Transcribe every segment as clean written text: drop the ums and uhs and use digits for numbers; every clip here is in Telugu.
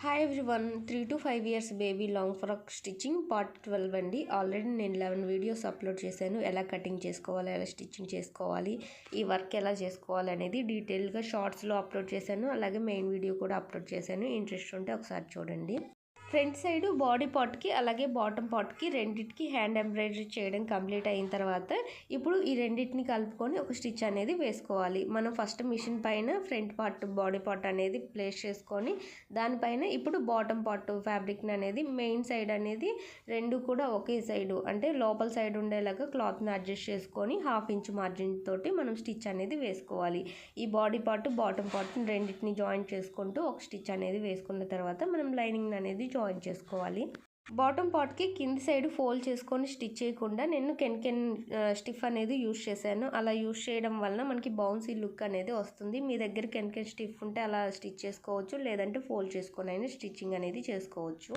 Hi everyone 3 to 5 years baby long frock stitching part 12 అండి. ఆల్రెడీ నేను 11 వీడియోస్ అప్లోడ్ చేశాను. ఎలా కటింగ్ చేసుకోవాలి, ఎలా స్టిచ్చింగ్ చేసుకోవాలి, ఈ వర్క్ ఎలా చేసుకోవాలి అనేది డీటెయిల్గా షార్ట్స్లో అప్లోడ్ చేశాను. అలాగే మెయిన్ వీడియో కూడా అప్లోడ్ చేశాను. ఇంట్రెస్ట్ ఉంటే ఒకసారి చూడండి. ఫ్రంట్ సైడ్ బాడీ పార్ట్కి అలాగే బాటమ్ పార్ట్కి రెండింటికి హ్యాండ్ ఎంబ్రాయిడరీ చేయడం కంప్లీట్ అయిన తర్వాత ఇప్పుడు ఈ రెండింటిని కలుపుకొని ఒక స్టిచ్ అనేది వేసుకోవాలి. మనం ఫస్ట్ మిషన్ పైన ఫ్రంట్ పార్ట్ బాడీ పార్ట్ అనేది ప్లేస్ చేసుకొని దానిపైన ఇప్పుడు బాటమ్ పార్ట్ ఫ్యాబ్రిక్ని అనేది మెయిన్ సైడ్ అనేది రెండు కూడా ఒకే సైడు అంటే లోపల సైడ్ ఉండేలాగా క్లాత్ని అడ్జస్ట్ చేసుకొని 1/2 ఇంచ్ మార్జిన్ తోటి మనం స్టిచ్ అనేది వేసుకోవాలి. ఈ బాడీ పార్ట్ బాటమ్ పార్ట్ని రెండింటిని జాయిన్ చేసుకుంటూ ఒక స్టిచ్ అనేది వేసుకున్న తర్వాత మనం లైనింగ్ అనేది జాయిన్ చేసుకోవాలి. బాటమ్ పార్ట్కి కింది సైడ్ ఫోల్డ్ చేసుకొని స్టిచ్ చేయకుండా నేను కెన్ స్టిఫ్ అనేది యూస్ చేశాను. అలా యూస్ చేయడం వలన మనకి బౌన్సీ లుక్ అనేది వస్తుంది. మీ దగ్గర కెన్ స్టిఫ్ ఉంటే అలా స్టిచ్ చేసుకోవచ్చు, లేదంటే ఫోల్డ్ చేసుకొని అయినా స్టిచ్చింగ్ అనేది చేసుకోవచ్చు.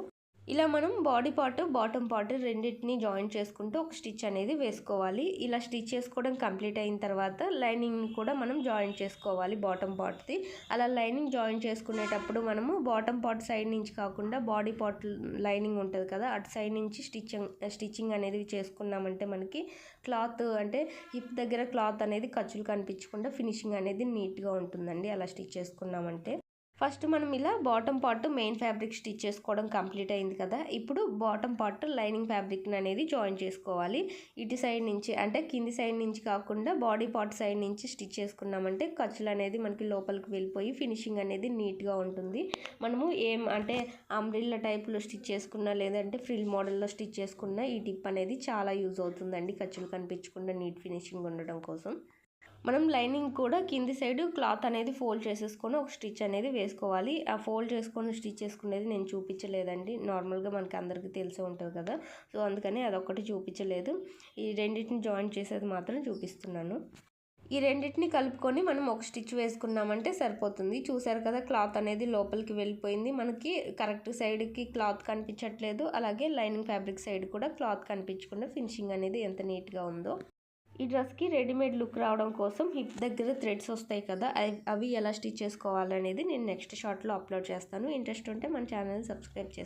ఇలా మనం బాడీ పార్ట్ బాటమ్ పార్ట్ రెండింటిని జాయిన్ చేసుకుంటూ ఒక స్టిచ్ అనేది వేసుకోవాలి. ఇలా స్టిచ్ చేసుకోవడం కంప్లీట్ అయిన తర్వాత లైనింగ్ని కూడా మనం జాయిన్ చేసుకోవాలి బాటమ్ పార్ట్ది. అలా లైనింగ్ జాయిన్ చేసుకునేటప్పుడు మనము బాటమ్ పార్ట్ సైడ్ నుంచి కాకుండా బాడీ పార్ట్ లైనింగ్ ఉంటుంది కదా, అటు సైడ్ నుంచి స్టిచ్చింగ్ అనేది చేసుకున్నామంటే మనకి క్లాత్ అంటే హిప్ దగ్గర క్లాత్ అనేది ఖర్చులు కనిపించకుండా ఫినిషింగ్ అనేది నీట్గా ఉంటుందండి అలా స్టిచ్ చేసుకున్నామంటే. ఫస్ట్ మనం ఇలా bottom part main fabric stitch చేసుకోవడం కంప్లీట్ అయింది కదా, ఇప్పుడు బాటమ్ పార్ట్ లైనింగ్ ఫ్యాబ్రిక్ని అనేది జాయిన్ చేసుకోవాలి. ఇటు సైడ్ నుంచి అంటే కింది సైడ్ నుంచి కాకుండా బాడీ పార్ట్ సైడ్ నుంచి స్టిచ్ చేసుకున్నామంటే ఖర్చులు అనేది మనకి లోపలికి వెళ్ళిపోయి ఫినిషింగ్ అనేది నీట్గా ఉంటుంది. మనము అంటే అంబ్రిల్లా టైప్లో స్టిచ్ చేసుకున్నా లేదంటే ఫ్రిల్ మోడల్లో స్టిచ్ చేసుకున్నా ఈ టిప్ అనేది చాలా యూజ్ అవుతుందండి ఖర్చులు కనిపించకుండా నీట్ ఫినిషింగ్ ఉండడం కోసం. మనం లైనింగ్ కూడా కింది సైడ్ క్లాత్ అనేది ఫోల్డ్ చేసేసుకొని ఒక స్టిచ్ అనేది వేసుకోవాలి. ఆ ఫోల్డ్ చేసుకొని స్టిచ్ చేసుకునేది నేను చూపించలేదండి, నార్మల్గా మనకి అందరికీ తెలిసే ఉంటుంది కదా, సో అందుకని అదొక్కటి చూపించలేదు. ఈ రెండింటిని జాయిన్ చేసేది మాత్రం చూపిస్తున్నాను. ఈ రెండింటిని కలుపుకొని మనం ఒక స్టిచ్ వేసుకున్నామంటే సరిపోతుంది. చూసారు కదా, క్లాత్ అనేది లోపలికి వెళ్ళిపోయింది. మనకి కరెక్ట్ సైడ్కి క్లాత్ కనిపించట్లేదు, అలాగే లైనింగ్ ఫ్యాబ్రిక్ సైడ్ కూడా క్లాత్ కనిపించకుండా ఫినిషింగ్ అనేది ఎంత నీట్గా ఉందో. ఈ డ్రెస్కి రెడీమేడ్ లుక్ రావడం కోసం హిప్ దగ్గర థ్రెడ్స్ వస్తాయి కదా, అవి ఎలా స్టిచ్ చేసుకోవాలనేది నేను నెక్స్ట్ షార్ట్లో అప్లోడ్ చేస్తాను. ఇంట్రెస్ట్ ఉంటే మన ఛానల్ సబ్స్క్రైబ్ చేసుకోండి.